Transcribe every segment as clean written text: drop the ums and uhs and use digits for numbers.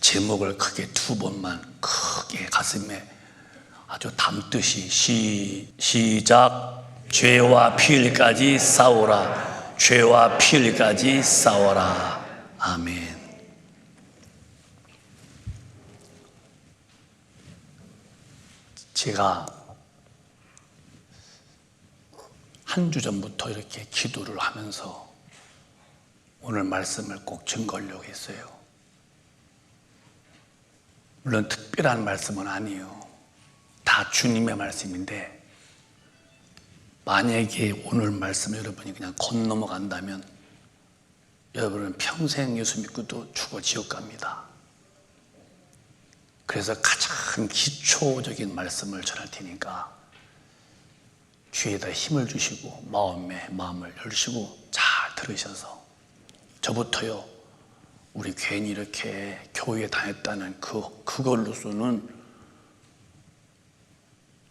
제목을 크게 2번만 크게 가슴에 아주 담듯이 시작. 죄와 피흘까지 싸워라. 죄와 피흘까지 싸워라. 아멘. 제가 한 주 전부터 이렇게 기도를 하면서 오늘 말씀을 꼭 증거하려고 했어요. 물론 특별한 말씀은 아니에요. 다 주님의 말씀인데 만약에 오늘 말씀 여러분이 그냥 건너먹한다면 여러분은 평생 예수 믿고도 죽어 지옥 갑니다. 그래서 가장 기초적인 말씀을 전할 테니까 귀에다 힘을 주시고 마음을 열시고 잘 들으셔서 저부터요 우리 괜히 이렇게 교회에 다녔다는 그걸로서는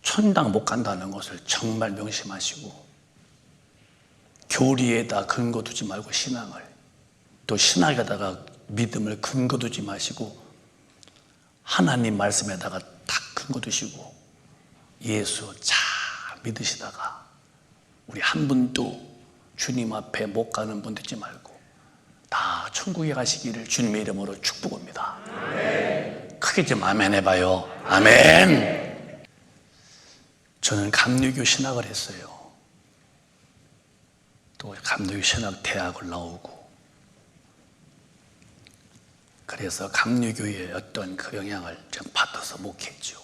천당 못 간다는 것을 정말 명심하시고 교리에다 근거 두지 말고 신앙을 또 신학에다가 믿음을 근거 두지 마시고 하나님 말씀에다가 딱 근거 두시고 예수 잘 믿으시다가 우리 한 분도 주님 앞에 못 가는 분 되지 말고 다 천국에 가시기를 주님의 이름으로 축복합니다. 아멘. 크게 좀 아멘 해봐요. 아멘. 저는 감리교 신학을 했어요. 또 감리교 신학 대학을 나오고 그래서 감리교의 어떤 그 영향을 좀 받아서 목회했죠.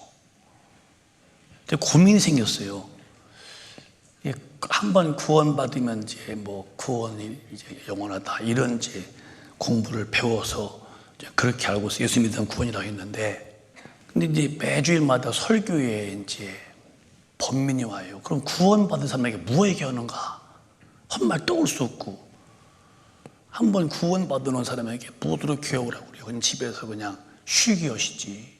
근데 고민이 생겼어요. 한번 구원받으면 이제 뭐 구원이 이제 영원하다 이런 이제 공부를 배워서 이제 그렇게 알고서 예수 믿으면 구원이라고 했는데 근데 이제 매주일마다 설교에 이제 번민이 와요. 그럼 구원받은 사람에게 뭐 얘기하는가? 한 말 떠올 수 없고 한번 구원받은 사람에게 무엇으로 교회 오라고 그래요? 그냥 집에서 그냥 쉬게 하시지.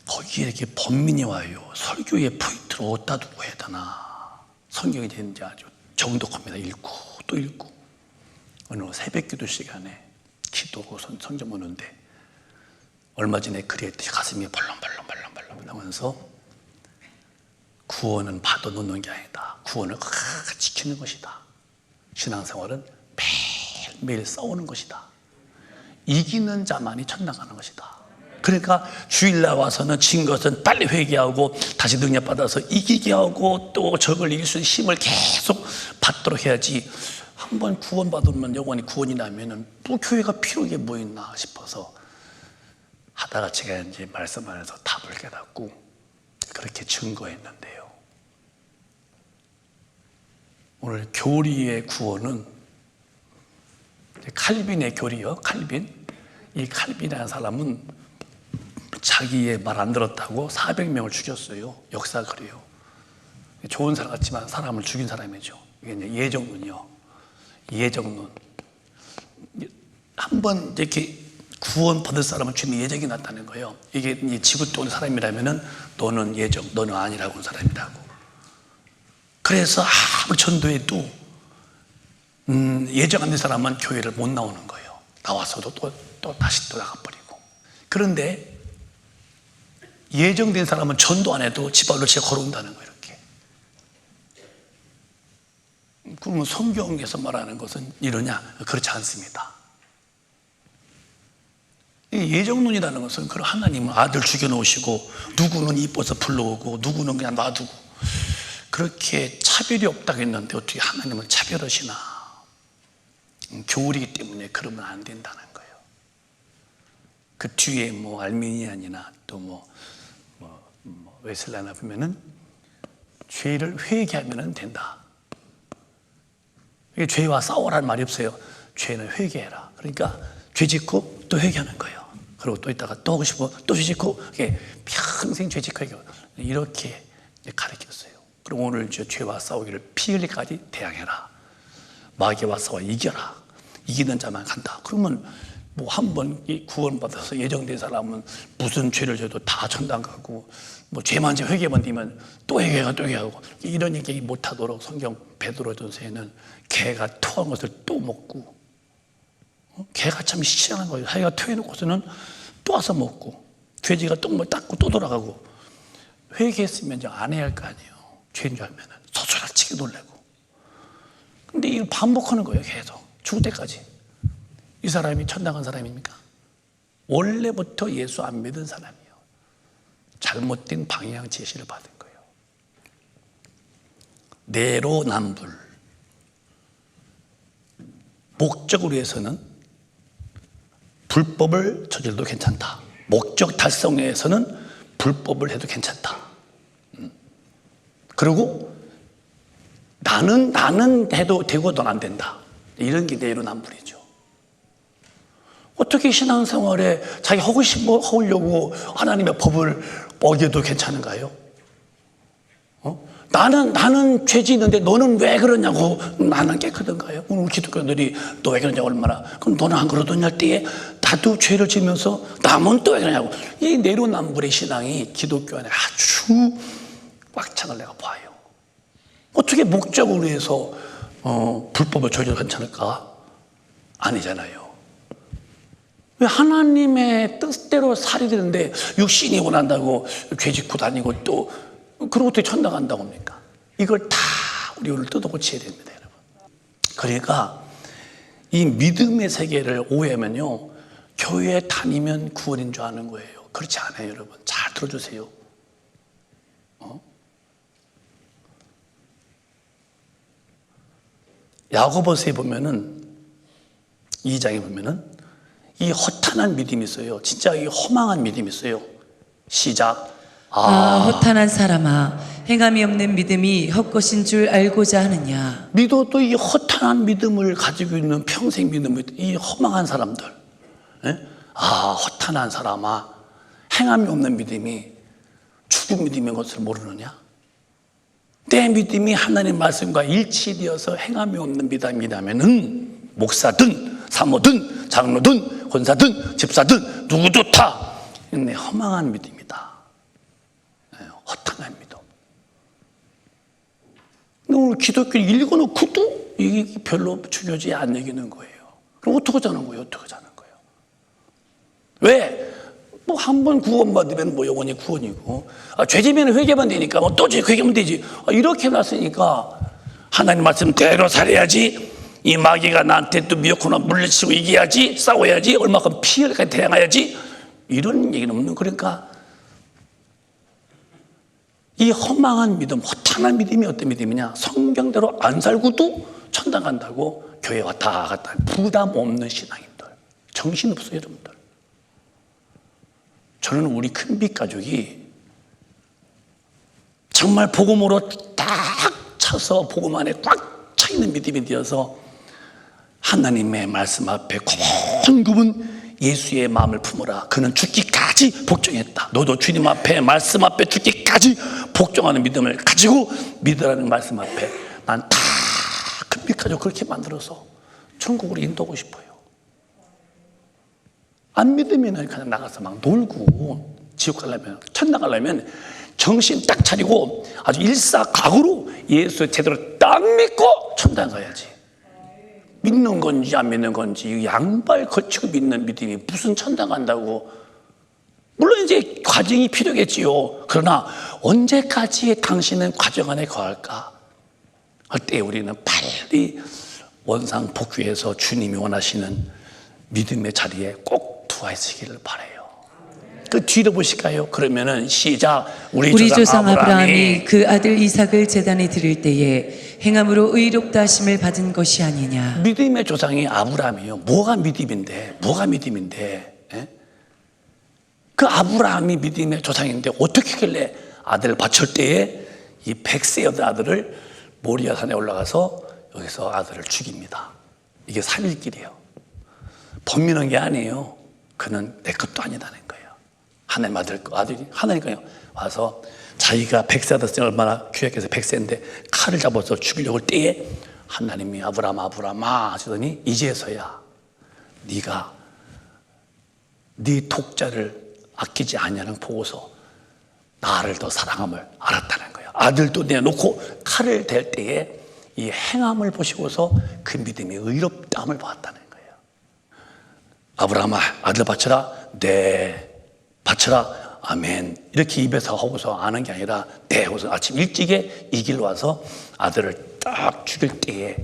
거기에 이렇게 번민이 와요. 설교의 포인트를 어디다 두고 해야 되나. 성경이 이제 아주 정독합니다. 읽고 또 읽고 어느 새벽 기도 시간에 기도하고 성경 보는데 얼마 전에 그랬듯이 가슴이 벌렁벌렁 하면서 구원은 받아놓는 게 아니다. 구원을 지키는 것이다. 신앙생활은 매일매일 싸우는 것이다. 이기는 자만이 천당 가는 것이다. 그러니까 주일날 와서는 진 것은 빨리 회개하고 다시 능력받아서 이기게 하고 또 적을 이길 수 있는 힘을 계속 받도록 해야지. 한번 구원받으면 영원히 구원이 나면은 또 교회가 필요한 게 뭐 있나 싶어서 하다가 제가 이제 말씀 안에서 답을 깨닫고 그렇게 증거했는데요. 오늘 교리의 구원은 칼빈의 교리요. 칼빈. 이 칼빈이라는 사람은 자기의 말 안 들었다고 400명을 죽였어요. 역사가 그래요. 좋은 사람 같지만 사람을 죽인 사람이죠. 이게 이제 예정론이요. 예정론. 한번 이렇게 구원받을 사람은 주님의 예정이 났다는 거예요. 이게 이제 지구 또 온 사람이라면은 너는 예정, 너는 아니라고 온 사람이라고. 그래서 아무리 전도해도 예정 안 된 사람은 교회를 못 나오는 거예요. 나와서도 또 다시 또 나가버리고. 그런데 예정된 사람은 전도 안 해도 집 앞으로 제가 걸어온다는 거예요. 이렇게. 그러면 성경에서 말하는 것은 이러냐? 그렇지 않습니다. 예정론이라는 것은 그런 하나님은 아들 죽여놓으시고 누구는 이뻐서 불러오고 누구는 그냥 놔두고 그렇게 차별이 없다고 했는데 어떻게 하나님은 차별하시나? 교리이기 때문에 그러면 안 된다는 거예요. 그 뒤에 뭐 알미니안이나 또 웨슬레나 보면은 죄를 회개하면 된다. 이게 죄와 싸우라는 말이 없어요. 죄는 회개해라. 그러니까 죄 짓고 또 회개하는 거예요. 그리고 또 있다가 또 하고 싶어 또 죄 짓고 이게 평생 죄 짓고 회개 이렇게 가르쳤어요. 그리고 오늘 죄와 싸우기를 피 흘리기까지 대항해라. 마귀와 싸워 이겨라. 이기는 자만 간다. 그러면 뭐 한 번 구원받아서 예정된 사람은 무슨 죄를 져도 다 천당 가고 뭐 죄만 회개만 되면 또 회개하고 이런 얘기 못하도록 성경 베드로전서에는 개가 토한 것을 또 먹고 개가 참 희한한 거예요. 자기가 토해놓고서는 또 와서 먹고, 돼지가 똥물 닦고 또 돌아가고. 회개했으면 이제 안 해야 할 거 아니에요. 죄인 줄 알면은 소스라치게 놀래고. 근데 이걸 반복하는 거예요. 계속 죽을 때까지. 이 사람이 천당 간 사람입니까? 원래부터 예수 안 믿은 사람이에요. 잘못된 방향 제시를 받은 거예요. 내로남불. 목적으로 해서는 불법을 저질러도 괜찮다. 목적 달성에 해서는 불법을 해도 괜찮다. 그리고 나는 해도 되고 넌 안 된다. 이런 게 내로남불이죠. 어떻게 신앙생활에 자기 하고 싶은 거 하려고 하나님의 법을 어겨도 괜찮은가요? 나는 죄 짓는데 너는 왜 그러냐고. 나는 깨끗한가요? 오늘 기독교인들이 너 왜 그러냐고 얼마나. 그럼 너는 안 그러더냐 할 때에 나도 죄를 지면서 남은 또 왜 그러냐고. 이 내로남불의 신앙이 기독교 안에 아주 꽉 찬 걸 내가 봐요. 어떻게 목적으로 해서 불법을 저질러도 괜찮을까? 아니잖아요. 왜 하나님의 뜻대로 살이 되는데 육신이 원한다고 죄 짓고 다니고 또 그러고 어떻게 천당 간다고 합니까? 이걸 다 우리 오늘 뜯어고쳐야 됩니다, 여러분. 그러니까 이 믿음의 세계를 오해하면요, 교회에 다니면 구원인 줄 아는 거예요. 그렇지 않아요, 여러분. 잘 들어주세요. 야고보서에 보면은 2장에 보면은 이 허탄한 믿음이 있어요. 진짜 이 허망한 믿음이 있어요. 시작. 허탄한 사람아, 행함이 없는 믿음이 헛것인 줄 알고자 하느냐. 믿어도 이 허탄한 믿음을 가지고 있는 평생 믿음을, 이 허망한 사람들. 허탄한 사람아, 행함이 없는 믿음이 죽은 믿음인 것을 모르느냐? 내 믿음이 하나님 말씀과 일치되어서 행함이 없는 믿음이라면은 목사든 사모든 장로든 권사든 집사든 누구도 다 내 허망한 믿음이다. 허탄한 믿음. 근데 오늘 기독교 읽어놓고도 이게 별로 중요하지 않는 얘기는 거예요. 그럼 어떻게 자는 거예요? 어떻게 자는 거예요? 왜? 뭐 한 번 구원받으면 뭐 영원히 구원이고, 죄지면 회개만 되니까 뭐 또 회개하면 되지. 이렇게 놨으니까 하나님 말씀대로 살아야지. 이 마귀가 나한테 또 미역코나 물리치고 이겨야지, 싸워야지, 얼마큼 피해를 대항해야지. 이런 얘기는 없는. 그러니까 이 허망한 믿음, 허탄한 믿음이 어떤 믿음이냐? 성경대로 안 살고도 천당 간다고 교회 왔다 갔다 부담 없는 신앙인들. 정신없어요, 여러분들. 저는 우리 큰빛 가족이 정말 복음으로 딱 차서 복음 안에 꽉 차 있는 믿음이 되어서 하나님의 말씀 앞에 굽은 예수의 마음을 품어라. 그는 죽기까지 복종했다. 너도 주님 앞에 말씀 앞에 죽기까지 복종하는 믿음을 가지고 믿으라는 말씀 앞에 난 다 큰빛 가족 그렇게 만들어서 천국으로 인도하고 싶어요. 안 믿으면 그냥 나가서 막 놀고 지옥 가려면, 천당 가려면 정신 딱 차리고 아주 일사각오로 예수 제대로 딱 믿고 천당 가야지. 믿는 건지 안 믿는 건지 양발 거치고 믿는 믿음이 무슨 천당 간다고. 물론 이제 과정이 필요겠지요. 그러나 언제까지 당신은 과정 안에 거할까? 할 때 우리는 빨리 원상 복귀해서 주님이 원하시는 믿음의 자리에 꼭 들어와 있으기를 바라요. 그 뒤로 보실까요? 그러면은 시작. 우리 조상 아브라함이 그 아들 이삭을 제단에 드릴 때에 행함으로 의롭다 하심을 받은 것이 아니냐. 믿음의 조상이 아브라함이에요. 뭐가 믿음인데? 예? 그 아브라함이 믿음의 조상인데 어떻게 하길래 아들을 바칠 때에 이 100세의 아들을 모리아산에 올라가서 여기서 아들을 죽입니다. 이게 3일길이에요. 범민한 게 아니에요. 그는 내 것도 아니다는 거예요. 하나님 아들이 하나님께요 와서 자기가 100세 아들이 얼마나 귀하게서 100세인데 칼을 잡아서 죽이려고 할 때에 하나님이 아브라함아 하시더니 이제서야 네가 네 독자를 아끼지 아니하는 보고서 나를 더 사랑함을 알았다는 거예요. 아들도 내놓고 칼을 댈 때에 이 행함을 보시고서 그 믿음이 의롭다함을 보았다는 거예요. 아브라함아 아들 바쳐라. 네. 바쳐라. 아멘. 이렇게 입에서 하고서 아는 게 아니라 네 하고서 아침 일찍에 이 길로 와서 아들을 딱 죽일 때에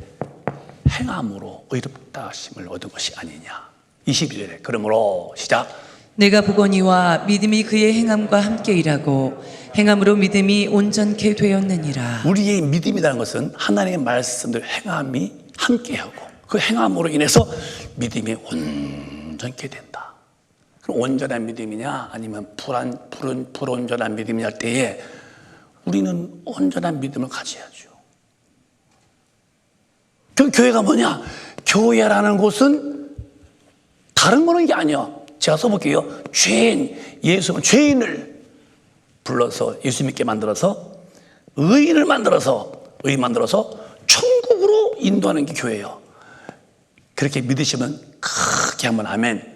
행함으로 의롭다 하심을 얻은 것이 아니냐. 22절에 그러므로 시작. 내가 보거니와 믿음이 그의 행함과 함께 일하고 행함으로 믿음이 온전케 되었느니라. 우리의 믿음이라는 것은 하나님의 말씀대로 행함이 함께하고 그 행함으로 인해서 믿음이 온전케 된다. 그럼 온전한 믿음이냐 아니면 불온전한 믿음이냐 할 때에 우리는 온전한 믿음을 가져야죠. 그 교회가 뭐냐? 교회라는 곳은 다른 거는 게 아니야. 제가 써볼게요. 예수는 죄인을 불러서 예수 믿게 만들어서 의인을 만들어서 천국으로 인도하는 게 교회예요. 그렇게 믿으시면 크게 한번 아멘.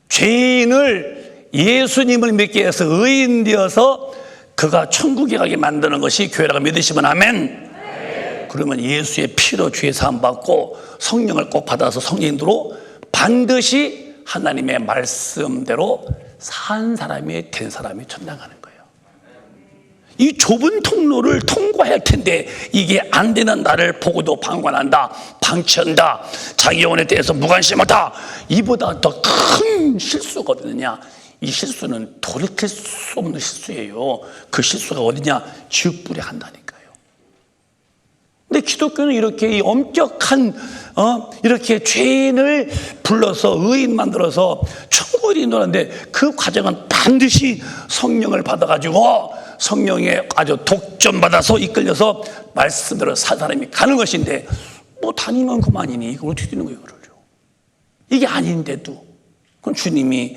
죄인을 예수님을 믿게 해서 의인 되어서 그가 천국에 가게 만드는 것이 교회라고 믿으시면 아멘. 그러면 예수의 피로 죄 사함 받고 성령을 꼭 받아서 성인으로 반드시 하나님의 말씀대로 산 사람이 된 사람이 천당 가는 거예요. 이 좁은 통로를 통과해야 할 텐데 이게 안 되는 나를 보고도 방관한다, 방치한다, 자기 영혼에 대해서 무관심하다. 이보다 더 큰 실수가 어디냐? 이 실수는 돌이킬 수 없는 실수예요. 그 실수가 어디냐? 지옥불에 한다니까요. 근데 기독교는 이렇게 이 엄격한 이렇게 죄인을 불러서 의인 만들어서 천국을 인도하는데 그 과정은 반드시 성령을 받아가지고 성령에 아주 독점받아서 이끌려서 말씀대로 산 사람이 가는 것인데 뭐 다니면 그만이니 이걸 어떻게 되는 거예요? 그러죠. 이게 아닌데도 그럼 주님이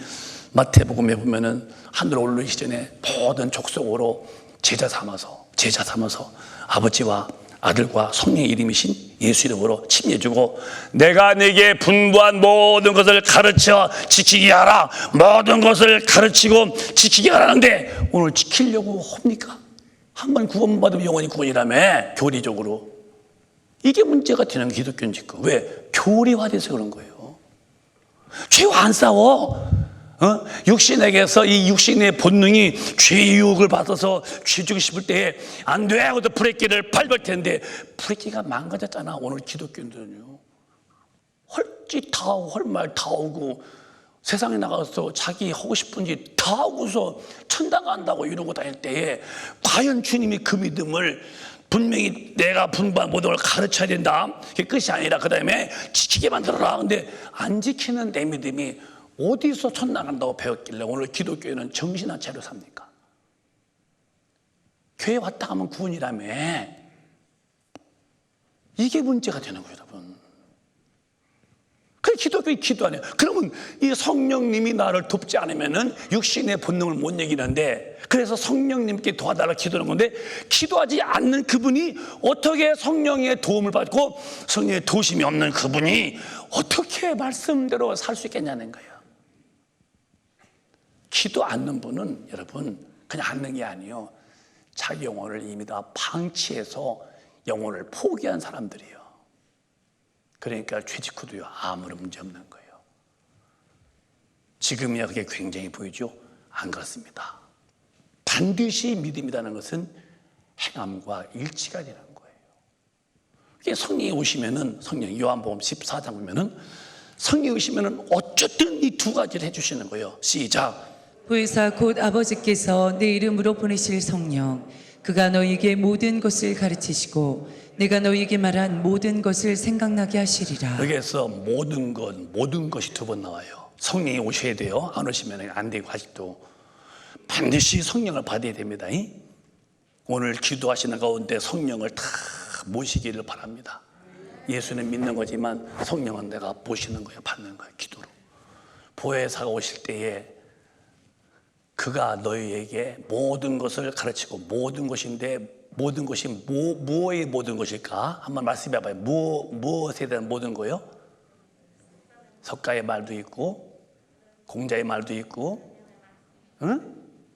마태복음에 보면은 하늘 올리기 전에 모든 족속으로 제자 삼아서 아버지와 아들과 성령의 이름이신 예수 이름으로 침례주고 내가 네게 분부한 모든 것을 가르쳐 지키게 하라. 모든 것을 가르치고 지키게 하라는데 오늘 지키려고 합니까? 한번 구원받으면 영원히 구원이라며. 교리적으로 이게 문제가 되는 기독교는 지금 왜? 교리화돼서 그런 거예요. 죄와 안 싸워. 육신에게서 이 육신의 본능이 죄의 유혹을 받아서 죄 주고 싶을 때에 안 돼 하고도 브레이크를 밟을 텐데 브레이크가 망가졌잖아. 오늘 기독교인들은요 헐짓 다 하고 헐말 다 하고 세상에 나가서 자기 하고 싶은 짓 다 하고서 천당 간다고 이러고 다닐 때에 과연 주님이 그 믿음을 분명히 내가 분부한 모든 걸 가르쳐야 된다. 그게 끝이 아니라 그 다음에 지키게 만들어라. 근데 안 지키는 내 믿음이 어디서 천당 간다고 배웠길래 오늘 기독교회는 정신한 채로 삽니까? 교회 왔다 가면 구원이라며. 이게 문제가 되는 거예요, 여러분. 그래 기독교의 기도 안 해요. 그러면 이 성령님이 나를 돕지 않으면은 육신의 본능을 못 이기는데 그래서 성령님께 도와달라고 기도하는 건데 기도하지 않는 그분이 어떻게 성령의 도움을 받고 성령의 도심이 없는 그분이 어떻게 말씀대로 살 수 있겠냐는 거예요. 기도 않는 분은 여러분 그냥 않는 게 아니에요. 자기 영혼을 이미 다 방치해서 영혼을 포기한 사람들이에요. 그러니까 죄짓고도요 아무런 문제 없는 거예요. 지금이야 그게 굉장히 보이죠? 안 그렇습니다. 반드시 믿음이라는 것은 행함과 일치가 되는 거예요. 이게 성령이 오시면은 성령 요한복음 14장 보면은 성령이 오시면은 어쨌든 이 두 가지를 해주시는 거예요. 시작. 보혜사 곧 아버지께서 내 이름으로 보내실 성령 그가 너희에게 모든 것을 가르치시고 내가 너희에게 말한 모든 것을 생각나게 하시리라. 여기에서 모든 것이 두 번 나와요. 성령이 오셔야 돼요. 안 오시면 안 되고 아직도 반드시 성령을 받아야 됩니다. 오늘 기도하시는 가운데 성령을 다 모시기를 바랍니다. 예수는 믿는 거지만 성령은 내가 모시는 거예요. 받는 거예요. 기도로. 보혜사가 오실 때에 그가 너희에게 모든 것을 가르치고 모든 것인데 모든 것이 무엇의 모든 것일까? 한번 말씀해 봐요. 무엇에 대한 모든 거요? 석가의 말도 있고 공자의 말도 있고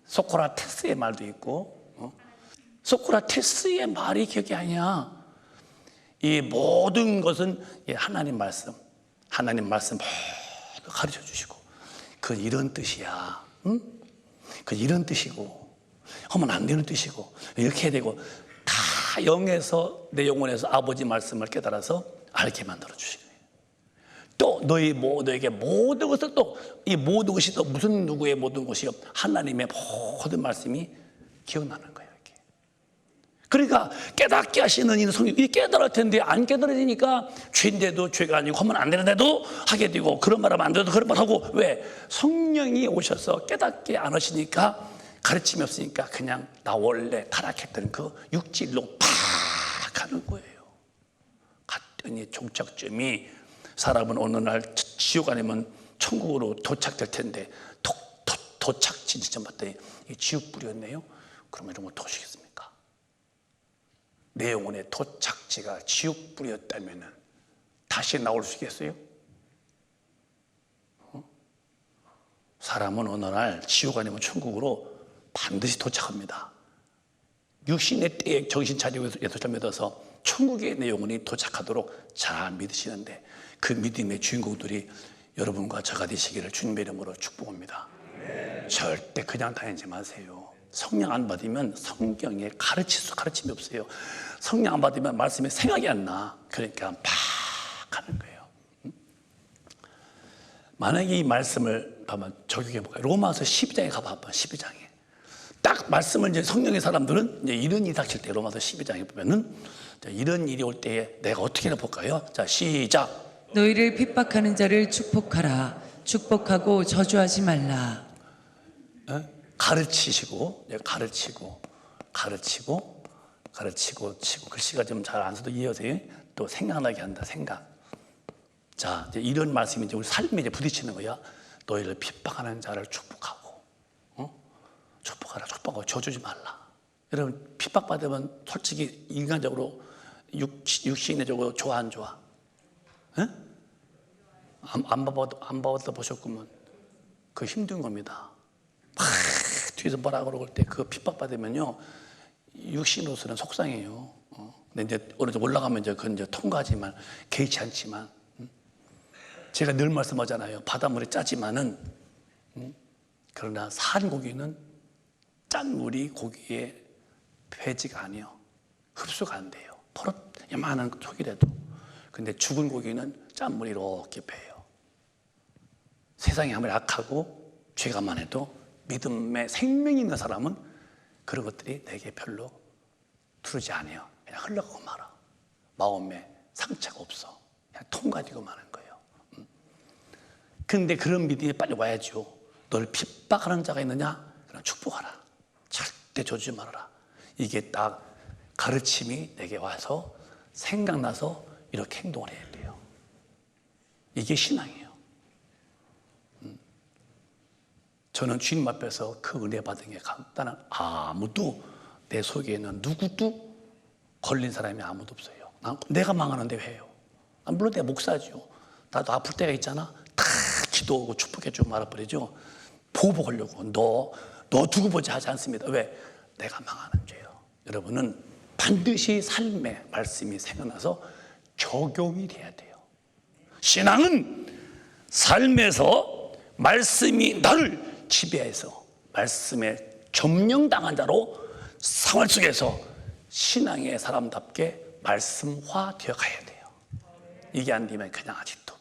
소크라테스의 말도 있고 소크라테스의 말이 기억이 아니야. 이 모든 것은 하나님 말씀 하나님 말씀 모두 가르쳐 주시고, 그건 이런 뜻이야. 응? 그건 이런 뜻이고, 하면 안 되는 뜻이고, 이렇게 해야 되고, 다 영에서, 내 영혼에서 아버지 말씀을 깨달아서 알게 만들어 주시는 거예요. 또 너희 모두에게 모든 것을, 또 이 모든 것이 또 무슨 누구의 모든 것이요, 하나님의 모든 말씀이 기억나는 거예요. 이렇게. 그러니까 깨닫게 하시는 이 성령, 이 깨달을 텐데 안 깨달아지니까 죄인데도 죄가 아니고 하면 안 되는데도 하게 되고, 그런 말 하면 안 돼도 그런 말 하고. 왜? 성령이 오셔서 깨닫게 안 하시니까, 가르침이 없으니까 그냥 나 원래 타락했던 그 육질로 팍 가는 거예요. 갔더니 종착점이, 사람은 어느 날 지옥 아니면 천국으로 도착될 텐데 도착지 지점 봤더니 이 지옥불이었네요. 그러면 이런 거 어떻게 하시겠습니까? 내 영혼의 도착지가 지옥불이었다면 다시 나올 수 있겠어요? 사람은 어느 날 지옥 아니면 천국으로 반드시 도착합니다. 육신의 때에 정신 차리고 예수를 믿어서 천국에 내 영혼이 도착하도록 잘 믿으시는데, 그 믿음의 주인공들이 여러분과 저가 되시기를 주님의 이름으로 축복합니다. 절대 그냥 다니지 마세요. 성령 안 받으면 성경에 가르침이 없어요. 성령 안 받으면 말씀이 생각이 안 나. 그러니까 막 하는 거예요. 만약에 이 말씀을 한번 적용해 볼까요? 로마서 12장에 가봐. 12장에 딱 말씀을, 이제 성령의 사람들은 이제 이런 일이 닥칠 때, 로마서 12장에 보면은 이런 일이 올 때에 내가 어떻게 해볼까요? 자, 시작. 너희를 핍박하는 자를 축복하라. 축복하고 저주하지 말라. 가르치시고, 치고, 글씨가 좀 잘 안 써도 이해해서 또 생각나게 한다. 생각. 자, 이제 이런 말씀이 이제 우리 삶에 이제 부딪히는 거야. 너희를 핍박하는 자를 축복하고, 축복하라, 축복하고 저주지 말라. 여러분, 핍박받으면 솔직히 인간적으로, 육신적으로 좋아 안 좋아? 안 봐도 보셨구먼. 그 힘든 겁니다. 막 뒤에서 뭐라 그러고 할 때 그 핍박받으면요, 육신으로서는 속상해요. 근데 이제 어느 정도 올라가면 이제 그건 이제 통과하지만, 개의치 않지만, 제가 늘 말씀하잖아요. 바닷물이 짜지만은, 그러나 산 고기는 짠 물이 고기에 배지가 아니요, 흡수가 안 돼요. 버릇 요만한 속이라도. 근데 죽은 고기는 짠물이 이렇게 배요. 세상이 아무리 악하고 죄가 많아도 믿음의 생명이 있는 사람은 그런 것들이 내게 별로 두르지 않아요. 그냥 흘러가고 말아. 마음에 상처가 없어. 그냥 통과되고 마는 거예요. 근데 그런 믿음이 빨리 와야죠. 널 핍박하는 자가 있느냐? 그럼 축복하라. 절대 저주지 말아라. 이게 딱 가르침이 내게 와서 생각나서 이렇게 행동을 해야 돼요. 이게 신앙이에요. 저는 주님 앞에서 그 은혜 받은 게 간단한, 아무도 내 속에는 누구도 걸린 사람이 아무도 없어요. 내가 망하는데 왜 해요? 물론 내가 목사죠. 나도 아플 때가 있잖아. 다 기도하고 축복해주고 말아버리죠. 보복 하려고. 너 두고 보자 하지 않습니다. 왜? 내가 망하는 죄요. 여러분은 반드시 삶의 말씀이 생각나서 적용이 돼야 돼요. 신앙은 삶에서 말씀이 나를 지배해서 말씀에 점령당한 자로 생활 속에서 신앙의 사람답게 말씀화 되어 가야 돼요. 이게 안 되면 그냥 아직도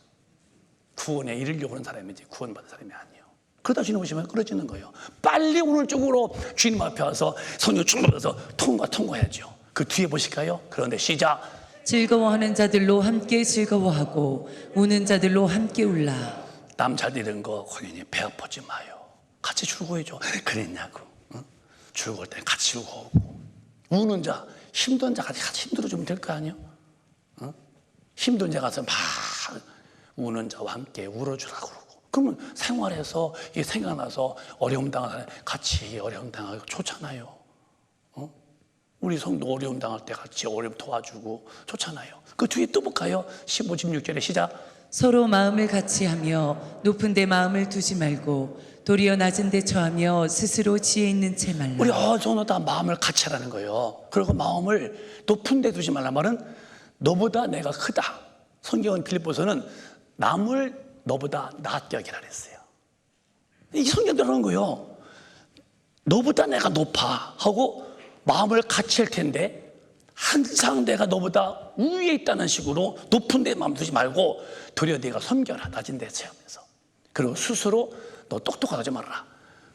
구원에 이르려고 하는 사람이지 구원받은 사람이 아니에요. 그러다 주님 오시면 끊어지는 거예요. 빨리 오늘 쪽으로 주님 앞에 와서 성령 충만해서 통과해야죠. 그 뒤에 보실까요? 그런데 시작. 즐거워하는 자들로 함께 즐거워하고 우는 자들로 함께 울라. 남 잘 되는 거 당연히 배 아프지 마요. 같이 즐거워해줘. 그랬냐고. 응? 즐거울 때 같이 즐거워하고. 우는 자, 힘든 자 같이 힘들어주면 될 거 아니에요? 응? 힘든 자 가서 막 우는 자와 함께 울어주라고 그러고. 그러면 생활에서 이게 생각나서 어려움 당하는 같이 어려움 당하고 좋잖아요. 우리 성도 어려움 당할 때 같이 어려움 도와주고 좋잖아요. 그 뒤에 또 볼까요? 15, 16절에 시작. 서로 마음을 같이 하며 높은 데 마음을 두지 말고 도리어 낮은 데 처하며 스스로 지혜 있는 채 말라. 우리 저는 다 마음을 같이 하라는 거예요. 그리고 마음을 높은 데 두지 말란 말은 너보다 내가 크다. 성경은 빌립보서는 남을 너보다 낫게 여기라 그랬어요. 이 성경대로 하는 거예요. 너보다 내가 높아 하고 마음을 같이 할 텐데 항상 내가 너보다 위에 있다는 식으로 높은 데 마음 두지 말고 도리어 네가 섬겨라. 낮은 데 체험해서. 그리고 스스로 너 똑똑하다 하지 말아라.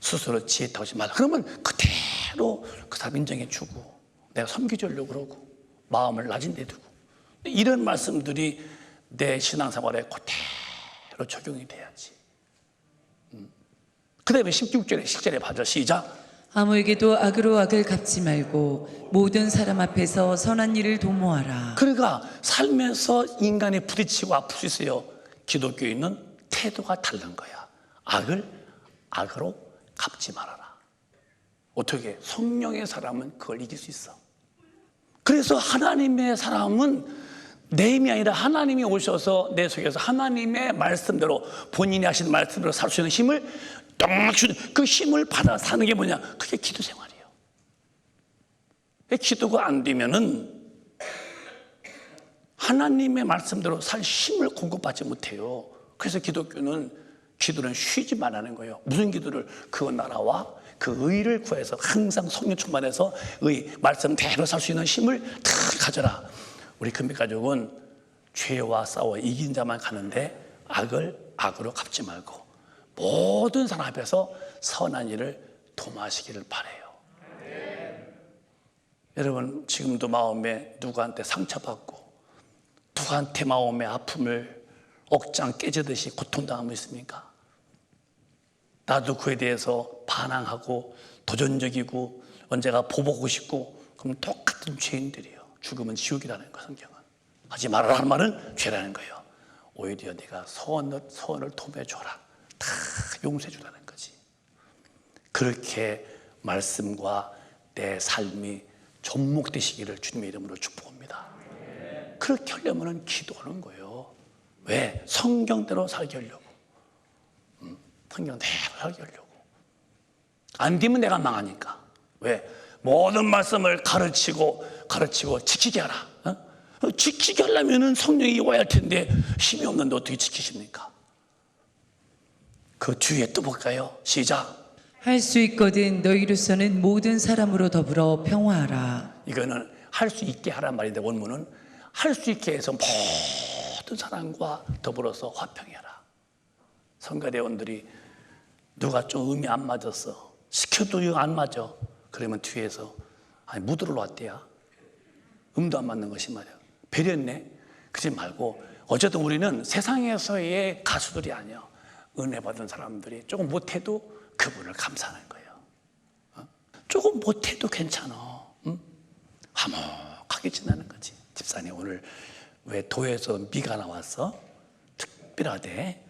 스스로 지혜 있다고 하지 말라. 그러면 그대로 그 사람 인정해 주고 내가 섬겨주려고 그러고 마음을 낮은 데 두고 이런 말씀들이 내 신앙생활에 그대로 적용이 돼야지. 그 다음에 16절에 10절에 봐줘. 시작. 아무에게도 악으로 악을 갚지 말고 모든 사람 앞에서 선한 일을 도모하라. 그러니까 삶에서 인간이 부딪히고 아플 수 있어요. 기독교인은 태도가 다른 거야. 악을 악으로 갚지 말아라. 어떻게? 성령의 사람은 그걸 이길 수 있어. 그래서 하나님의 사람은 내 힘이 아니라 하나님이 오셔서 내 속에서 하나님의 말씀대로 본인이 하신 말씀대로 살 수 있는 힘을 딱 주는 그 힘을 받아 사는 게 뭐냐? 그게 기도 생활이에요. 기도가 안 되면은 하나님의 말씀대로 살 힘을 공급받지 못해요. 그래서 기도는 쉬지 말라는 거예요. 무슨 기도를? 그 나라와 그 의를 구해서 항상 성령 충만해서 말씀대로 살 수 있는 힘을 다 가져라. 우리 금빛가족은 죄와 싸워 이긴 자만 가는데 악을 악으로 갚지 말고 모든 사람 앞에서 선한 일을 도모하시기를 바라요. 여러분 지금도 마음에 누구한테 상처받고 누구한테 마음의 아픔을 억장 깨지듯이 고통당하고 있습니까? 나도 그에 대해서 반항하고 도전적이고 언제가 보복하고 싶고 그럼 똑같은 죄인들이에요. 죽음은 지옥이라는 거 성경은. 하지 말아라는 말은 죄라는 거예요. 오히려 네가 소원을 도매줘라. 다 용서해 주라는 거지. 그렇게 말씀과 내 삶이 접목되시기를 주님의 이름으로 축복합니다. 그렇게 하려면 기도하는 거예요. 왜? 성경대로 살게 하려고. 성경대로 살게 하려고. 안 되면 내가 망하니까. 왜? 모든 말씀을 가르치고 지키게 하라. 지키게 하려면 성령이 와야 할 텐데 힘이 없는데 어떻게 지키십니까? 그 뒤에 또 볼까요? 시작. 할 수 있거든 너희로서는 모든 사람으로 더불어 평화하라. 이거는 할 수 있게 하란 말인데 원문은 할 수 있게 해서 모든 사람과 더불어서 화평해라. 성가대원들이 누가 좀 음이 안 맞았어. 시켜도 이거 안 맞아. 그러면 뒤에서 아니 못 들어왔대야. 음도 안 맞는 것이 말이야. 배렸네. 그러지 말고 어쨌든 우리는 세상에서의 가수들이 아니야. 은혜 받은 사람들이 조금 못해도 그분을 감사하는 거예요. 조금 못해도 괜찮아. 화목하게 지나는 거지. 집사님 오늘 왜 도에서 미가 나왔어? 특별하대.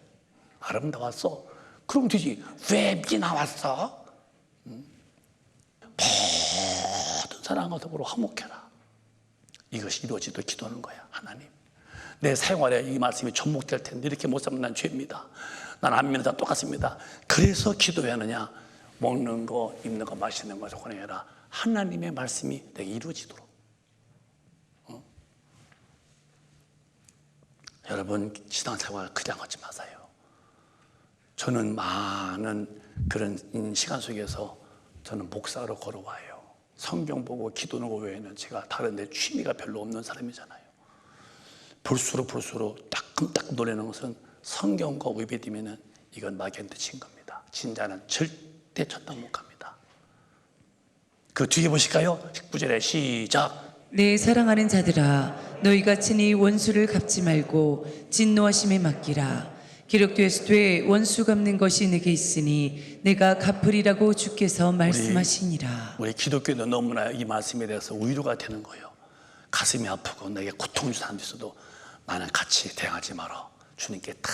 아름다웠어. 그럼 되지. 왜 미 나왔어? 모든 사람과 더불어 화목해라. 이것이 이루어지도록 기도하는 거야. 하나님 내 생활에 이 말씀이 접목될 텐데 이렇게 못 살면 난 죄입니다. 난 안 믿는 다 똑같습니다. 그래서 기도해야 하느냐? 먹는 거 입는 거 마시는 거 조건해라. 하나님의 말씀이 내게 이루어지도록. 여러분 신앙생활 그냥 하지 마세요. 저는 많은 그런 시간 속에서 저는 목사로 걸어와요. 성경 보고 기도하는 거 외에는 제가 다른 데 취미가 별로 없는 사람이잖아요. 볼수록 따끔따끔 노래는 것은 성경과 위배되면은 이건 마귀한테 진 겁니다. 진자는 절대 천당 못 갑니다. 그 뒤에 보실까요? 19절에 시작. 내 사랑하는 자들아 너희가 친히 원수를 갚지 말고 진노하심에 맡기라. 기록되었으되 원수 갚는 것이 내게 있으니 내가 갚으리라고 주께서 말씀하시니라. 우리 기독교는 너무나 이 말씀에 대해서 위로가 되는 거예요. 가슴이 아프고 내게 고통 주는 사람도 있어도 나는 같이 대항하지 말아. 주님께 다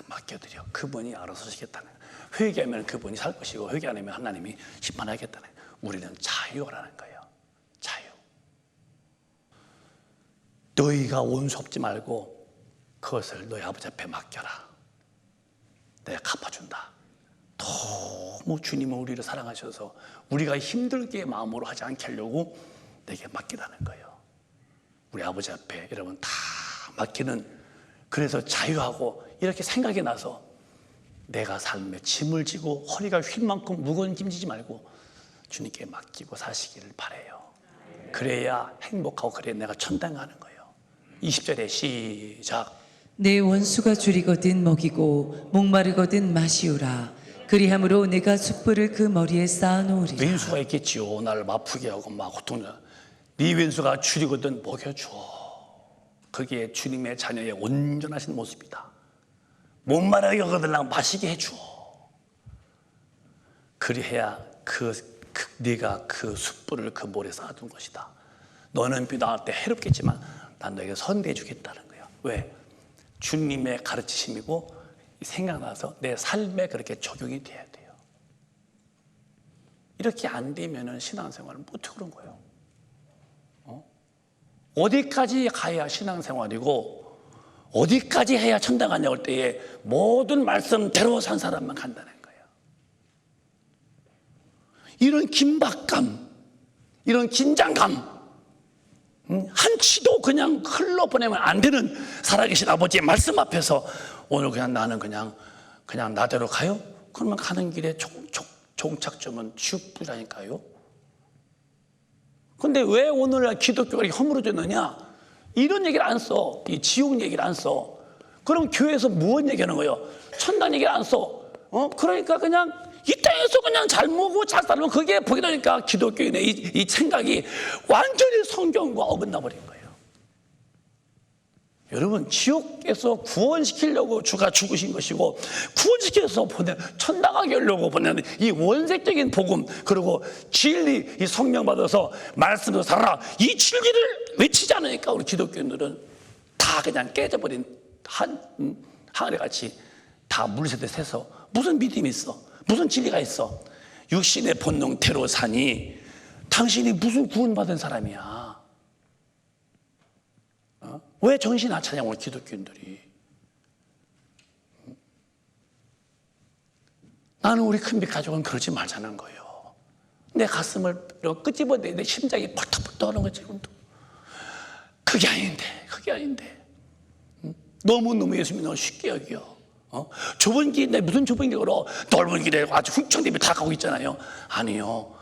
맡겨드려. 그분이 알아서 하시겠다는 거예요. 회개하면 그분이 살 것이고 회개 안 하면 하나님이 심판하겠다는 거예요. 우리는 자유라는 거예요. 자유. 너희가 원수 없지 말고 그것을 너희 아버지 앞에 맡겨라. 내가 갚아준다. 너무 주님은 우리를 사랑하셔서 우리가 힘들게 마음으로 하지 않게 하려고 내게 맡기라는 거예요. 우리 아버지 앞에 여러분 다 맡기는, 그래서 자유하고 이렇게 생각이 나서 내가 삶에 짐을 지고 허리가 휠 만큼 무거운 짐 지지 말고 주님께 맡기고 사시기를 바라요. 그래야 행복하고 그래야 내가 천당 가는 거예요. 20절에 시작. 내 원수가 줄이거든 먹이고 목마르거든 마시우라. 그리함으로 내가 숯불을 그 머리에 쌓아놓으리라. 왼수가 있겠지요. 나를 아프게 하고 막 고통을. 네 왼수가 줄이거든 먹여줘. 그게 주님의 자녀의 온전하신 모습이다. 목마르게 하거든 마시게 해줘. 그리해야 네가 그 숯불을 그 모래에 쌓아둔 것이다. 너는 나한테 해롭겠지만 난 너에게 선대해 주겠다는 거야. 왜? 주님의 가르치심이고 생각나서 내 삶에 그렇게 적용이 돼야 돼요. 이렇게 안 되면 신앙생활을 못해 그런 거예요. 어디까지 가야 신앙생활이고 어디까지 해야 천당 가냐고 할 때에 모든 말씀대로 산 사람만 간다는 거예요. 이런 긴박감, 이런 긴장감, 한치도 그냥 흘러보내면 안 되는 살아계신 아버지의 말씀 앞에서 오늘 그냥 나는 그냥 나대로 가요? 그러면 가는 길에 종착점은 지옥불이라니까요. 근데 왜 오늘날 기독교가 이렇게 허물어졌느냐? 이런 얘기를 안 써. 이 지옥 얘기를 안 써. 그럼 교회에서 무엇 얘기하는 거예요? 천당 얘기를 안 써. 그러니까 그냥 이 땅에서 그냥 잘 먹고 잘 살면 그게 복이라니까. 기독교인의 이 생각이 완전히 성경과 어긋나 버린 거예요. 여러분, 지옥에서 구원시키려고 주가 죽으신 것이고 구원시켜서 천당하게 하려고 보내는 이 원색적인 복음, 그리고 진리, 이 성령 받아서 말씀으로 살아라, 이 진리를 외치지 않으니까 우리 기독교인들은 다 그냥 깨져버린 항아리같이 다 물새도 새서 무슨 믿음이 있어? 무슨 진리가 있어? 육신의 본능대로 사니 당신이 무슨 구원받은 사람이야? 왜 정신 안 차냐 오늘 기독교인들이. 나는 우리 큰빛 가족은 그러지 말자는 거예요. 내 가슴을 끄집어 내 심장이 펄떡펄떡 하는 거지. 그게 아닌데 너무 예수님이 너무 쉽게 여겨. 좁은 길인데 무슨 좁은 길로 넓은 길에 아주 훌쩍 다 가고 있잖아요. 아니요,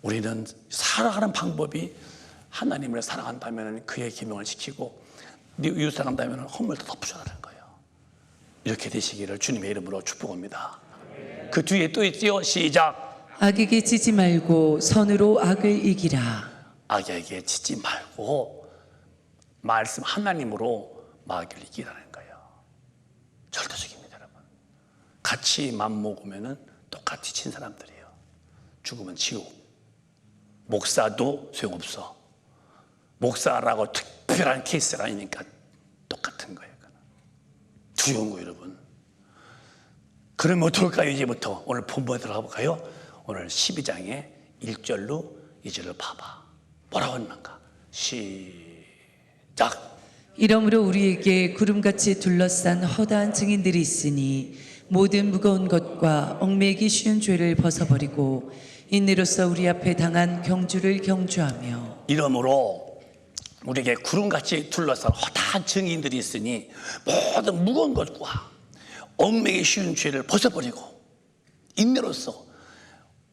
우리는 살아가는 방법이 하나님을 사랑한다면 그의 계명을 지키고 네 이웃 사랑한다면 허물도 덮으셔라는 거예요. 이렇게 되시기를 주님의 이름으로 축복합니다. 그 뒤에 또 있지요. 시작. 악에게 지지 말고 선으로 악을 이기라. 악에게 지지 말고 말씀 하나님으로 마귀를 이기라는 거예요. 절대적입니다, 여러분. 같이 맘먹으면 똑같이 친 사람들이에요. 죽으면 지옥. 목사도 소용없어. 목사라고 특별한 케이스가 아니니까 똑같은 거예요. 두려운 거예요, 여러분. 그러면 어떨까요? 이제부터 오늘 본문에 들어가 볼까요? 오늘 12장의 1절로 2절을 봐봐. 뭐라고 하는가? 시작. 이러므로 우리에게 구름같이 둘러싼 허다한 증인들이 있으니 모든 무거운 것과 얽매이기 쉬운 죄를 벗어버리고 인내로서 우리 앞에 당한 경주를 경주하며. 이러므로 우리에게 구름같이 둘러싼 허다한 증인들이 있으니 모든 무거운 것과 얽매이기 쉬운 죄를 벗어버리고 인내로서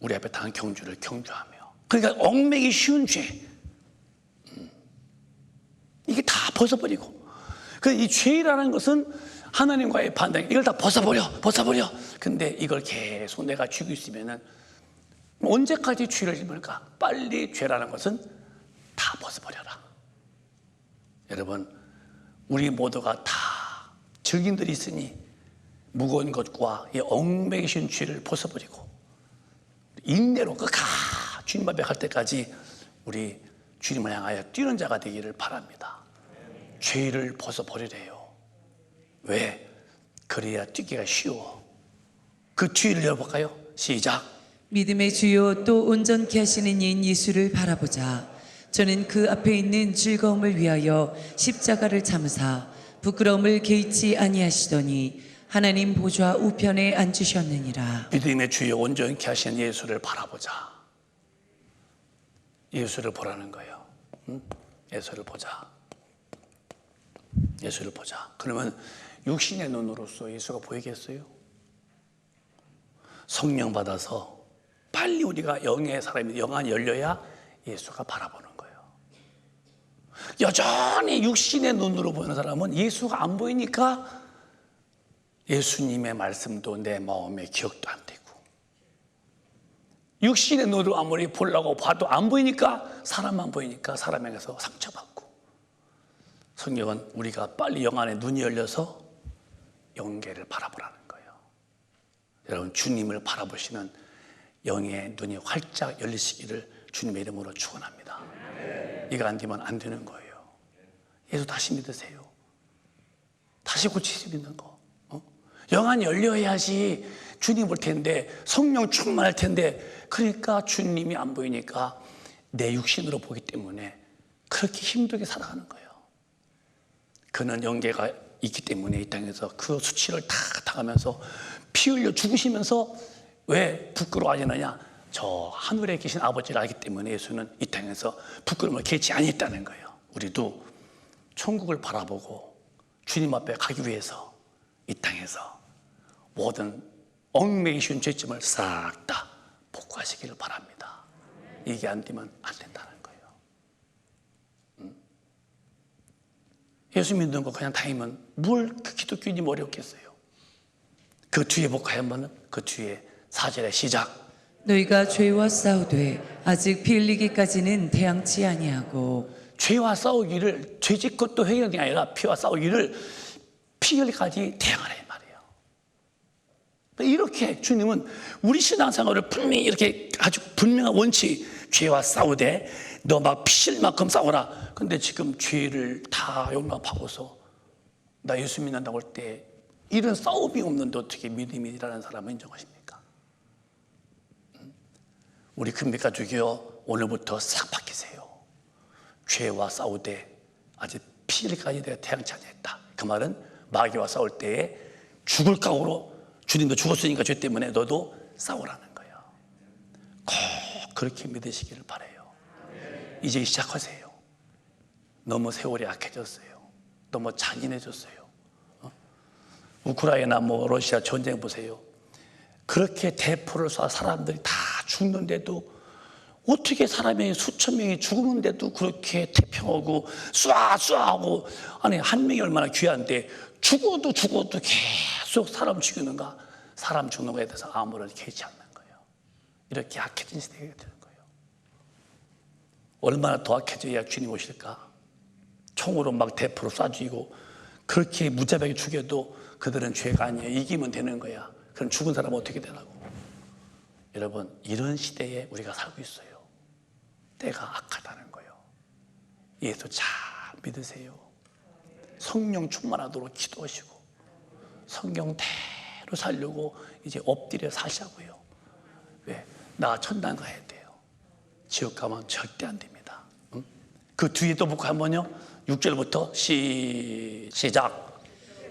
우리 앞에 당한 경주를 경주하며. 그러니까 얽매이기 쉬운 죄, 이게 다 벗어버리고. 이 죄라는 것은 하나님과의 반대. 이걸 다 벗어버려. 근데 이걸 계속 내가 쥐고 있으면은 언제까지 죄를 짓을까? 빨리 죄라는 것은 다 벗어버려라. 여러분, 우리 모두가 다 증인들이 있으니 무거운 것과 이 얽매이기 쉬운 죄를 벗어버리고 인내로 끝까지 주님 앞에 갈 때까지 우리 주님을 향하여 뛰는 자가 되기를 바랍니다. 죄를 벗어버리래요. 왜? 그래야 뛰기가 쉬워. 그 뒤를 열어볼까요? 시작. 믿음의 주요 또 온전케 하시는 이인 예수를 바라보자. 저는 그 앞에 있는 즐거움을 위하여 십자가를 참으사 부끄러움을 개의치 아니하시더니 하나님 보좌 우편에 앉으셨느니라. 믿음의 주여 온전케 하신 예수를 바라보자. 예수를 보라는 거예요. 예수를 보자. 그러면 육신의 눈으로서 예수가 보이겠어요? 성령 받아서 빨리 우리가 영의 사람이 영안이 열려야 예수가 바라보는 거예요. 여전히 육신의 눈으로 보는 사람은 예수가 안 보이니까 예수님의 말씀도 내 마음에 기억도 안 되고, 육신의 눈으로 아무리 보려고 봐도 안 보이니까, 사람만 보이니까 사람에게서 상처받고. 성경은 우리가 빨리 영안의 눈이 열려서 영계를 바라보라는 거예요. 여러분, 주님을 바라보시는 영의 눈이 활짝 열리시기를 주님의 이름으로 축원합니다. 이거 안 되면 안 되는 거예요. 예수 다시 믿으세요. 다시 고치시 믿는 거. 영안이 열려야지 주님 볼 텐데, 성령 충만할 텐데, 그러니까 주님이 안 보이니까 내 육신으로 보기 때문에 그렇게 힘들게 살아가는 거예요. 그는 영계가 있기 때문에 이 땅에서 그 수치를 다 당하면서 피 흘려 죽으시면서 왜 부끄러워하느냐? 저 하늘에 계신 아버지를 알기 때문에 예수는 이 땅에서 부끄러움을 개치 아니했다는 거예요. 우리도 천국을 바라보고 주님 앞에 가기 위해서 이 땅에서 모든 얽매이 쉬운 죄점을 싹 다 복구하시기를 바랍니다. 이게 안 되면 안 된다는 거예요. 예수 믿는 거 그냥 다니면 뭘 그 기독교인이 어렵겠어요. 그 뒤에 볼까요? 한번은 그 뒤에 4절의 시작. 너희가 죄와 싸우되 아직 피 흘리기까지는 대항치 아니하고. 죄와 싸우기를, 죄짓고 또 회개하는 게 아니라 피와 싸우기를 피 흘리기까지 대항하라 이 말이에요. 이렇게 주님은 우리 신앙생활을 분명히 이렇게 아주 분명한 원칙, 죄와 싸우되 너 막 피 흘릴 만큼 싸워라. 근데 지금 죄를 다 용납하고서 나 예수 믿는다고 할 때 이런 싸움이 없는데 어떻게 믿음이라는 사람을 인정하십니까? 우리 금빛가족이요, 오늘부터 싹 바뀌세요. 죄와 싸우되 아직 피 흘릴까지 내가 대항치 아니했다. 그 말은 마귀와 싸울 때에 죽을 각오로, 주님도 죽었으니까 죄 때문에 너도 싸우라는 거예요. 꼭 그렇게 믿으시기를 바라요. 이제 시작하세요. 너무 세월이 약해졌어요. 너무 잔인해졌어요. 우크라이나 러시아 전쟁 보세요. 그렇게 대포를 쏴 사람들이 다 죽는데도, 어떻게 사람이 수천 명이 죽는데도 그렇게 태평하고 쏴하고, 아니 한 명이 얼마나 귀한데 죽어도 계속 사람 죽이는가? 사람 죽는 거에 대해서 아무런 개의치 않는 거예요. 이렇게 약해진 시대가 되는 거예요. 얼마나 더 약해져야 주님 오실까? 총으로 막 대포로 쏴 죽이고 그렇게 무자비하게 죽여도 그들은 죄가 아니에요. 이기면 되는 거야. 그럼 죽은 사람은 어떻게 되라고? 여러분, 이런 시대에 우리가 살고 있어요. 때가 악하다는 거예요. 예수 잘 믿으세요. 성령 충만하도록 기도하시고 성경대로 살려고 이제 엎드려 사시자고요. 왜? 나 천당 가야 돼요. 지옥 가면 절대 안 됩니다. 응? 그 뒤에 또 보고 한번요. 6절부터 시작.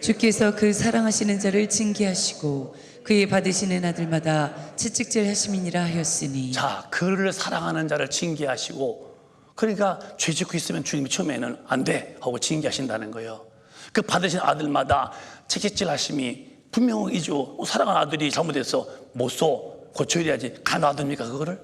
주께서 그 사랑하시는 자를 징계하시고 그의 받으시는 아들마다 채찍질 하심이니라 하였으니. 자, 그를 사랑하는 자를 징계하시고, 그러니까 죄 짓고 있으면 주님이 처음에는 안 돼 하고 징계하신다는 거예요. 그 받으신 아들마다 채찍질 하심이 분명이죠. 사랑하는 아들이 잘못해서 못 써, 고쳐야지. 가능하답니까? 그거를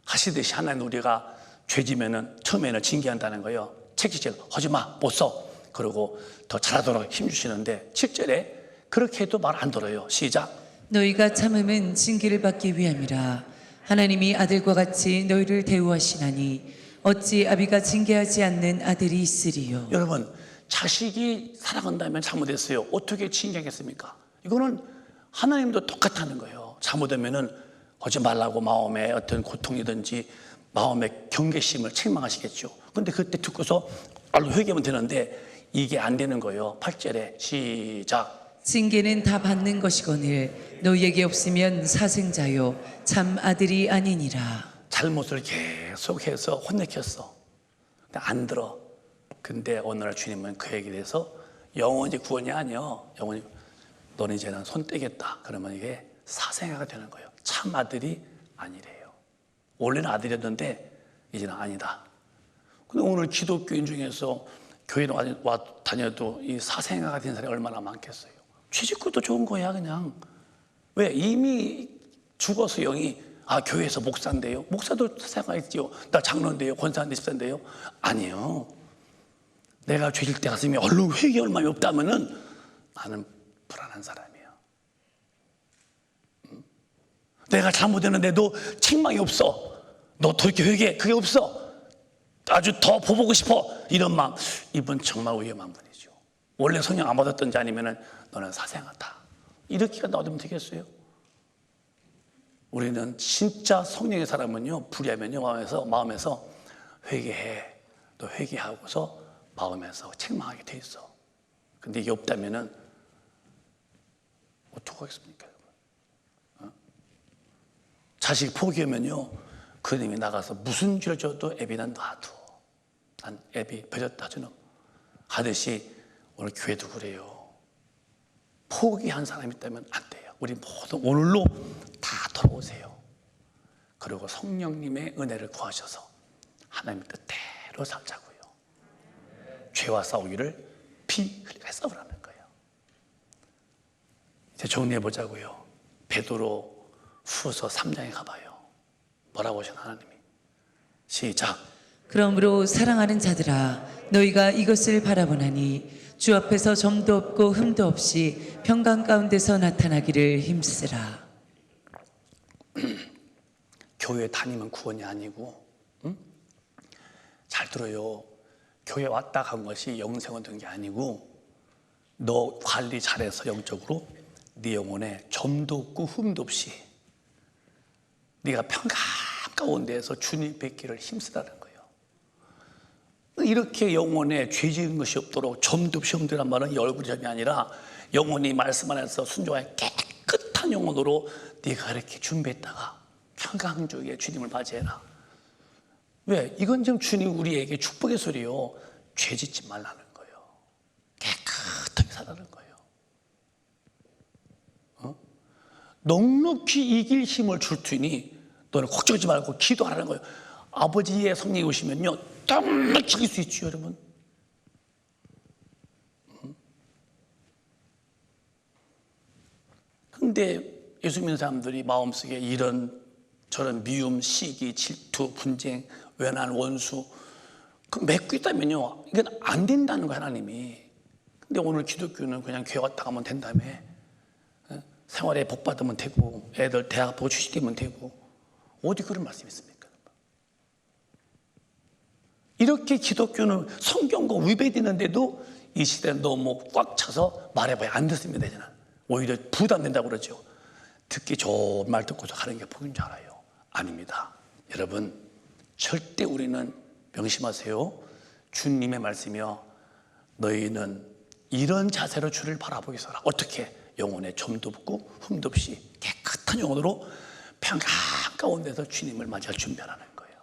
하시듯이 하나님 우리가 죄 지면은 처음에는 징계한다는 거예요. 채찍질 하지 마, 못 써. 그리고 더 잘하도록 힘주시는데 7절에 그렇게 해도 말 안 들어요. 시작. 너희가 참음은 징계를 받기 위함이라. 하나님이 아들과 같이 너희를 대우하시나니 어찌 아비가 징계하지 않는 아들이 있으리요. 여러분, 자식이 사랑한다면 잘못했어요. 어떻게 징계하겠습니까? 이거는 하나님도 똑같다는 거예요. 잘못하면은 하지 말라고 마음에 어떤 고통이든지 마음의 경계심을 책망하시겠죠. 근데 그때 듣고서 알로 회개하면 되는데 이게 안 되는 거예요. 8절에 시작. 징계는 다 받는 것이거늘 너희에게 없으면 사생자요 참 아들이 아니니라. 잘못을 계속해서 혼내켰어. 근데 안 들어. 근데 어느 날 주님은 그에게 대해서 영원히 구원이 아니요, 영원히 너는 이제는 손 떼겠다. 그러면 이게 사생아가 되는 거예요. 참 아들이 아니래요. 원래는 아들이었는데 이제는 아니다. 근데 오늘 기독교인 중에서 교회로 다녀도 이 사생아가 된 사람이 얼마나 많겠어요. 취직구도 좋은 거야 그냥. 왜? 이미 죽어서 영이 교회에서 목사인데요. 목사도 사생아가 있지요. 나 장로인데요. 권사인데 집사인데요. 아니요. 내가 죄질 때 가슴이 얼른 회개할 마음이 없다면은 나는 불안한 사람이에요. 내가 잘못했는데도 책망이 없어. 너 더 이렇게 회개해. 그게 없어. 아주 더 보보고 싶어. 이런 마음. 이분 정말 위험한 분이죠. 원래 성령 안 받았던지 아니면은 너는 사생아다. 이렇게가 놔두면 되겠어요? 우리는 진짜 성령의 사람은요, 불의하면요, 마음에서 회개해. 또 회개하고서 마음에서 책망하게 돼 있어. 근데 이게 없다면은 어떡하겠습니까, 여러분? 자식 포기하면요, 그 놈이 나가서 무슨 죄를 져도 애비는 놔둬. 난 애비 버렸다 주는 하듯이 오늘 교회도 그래요. 포기한 사람이 있다면 안 돼요. 우리 모두 오늘로 다 돌아오세요. 그리고 성령님의 은혜를 구하셔서 하나님의 뜻대로 살자고요. 죄와 싸우기를 피 흘리게 싸우라는 거예요. 이제 정리해 보자고요. 베드로 후서 3장에 가봐요. 뭐라고 하시나 하나님이. 시작. 그러므로 사랑하는 자들아 너희가 이것을 바라보나니 주 앞에서 점도 없고 흠도 없이 평강 가운데서 나타나기를 힘쓰라. 교회 다니면 구원이 아니고, 잘 들어요. 교회 왔다 간 것이 영생은 된 게 아니고, 너 관리 잘해서 영적으로 네 영혼에 점도 없고 흠도 없이 네가 평강 가운데에서 주님 뵙기를 힘쓰라는 거예요. 이렇게 영혼에 죄 지은 것이 없도록 점도 없이 흠도란 말은 이 얼굴 점이 아니라 영혼이 말씀 안에서 순종하여 깨끗한 영혼으로 네가 이렇게 준비했다가 평강적에 주님을 맞이해라. 왜? 이건 지금 주님 우리에게 축복의 소리요. 죄 짓지 말라는 거예요. 깨끗하게 살라는 거예요. 넉넉히 이길 힘을 줄 테니 너는 걱정하지 말고 기도하라는 거예요. 아버지의 성령이 오시면요 넉넉히 이길 수 있죠, 여러분. 근데 예수 믿는 사람들이 마음속에 이런 저런 미움, 시기, 질투, 분쟁, 외난, 원수 맺고 있다면요 이건 안 된다는 거예요, 하나님이. 근데 오늘 기독교는 그냥 교회 왔다 가면 된다며. 생활에 복 받으면 되고 애들 대학 보고 취직되면 되고 어디 그런 말씀이 있습니까? 이렇게 기독교는 성경과 위배되는데도 이 시대는 너무 꽉 차서 말해봐야 안 듣습니다. 이제는 오히려 부담된다고 그러죠. 듣기 좋은 말 듣고서 가는 게 복인 줄 알아요. 아닙니다. 여러분 절대 우리는 명심하세요. 주님의 말씀이요 너희는 이런 자세로 주를 바라보게 서라. 어떻게? 영혼에 점도 없고 흠도 없이 깨끗한 영혼으로 평강 가운데서 주님을 맞이할 준비하라는 거예요.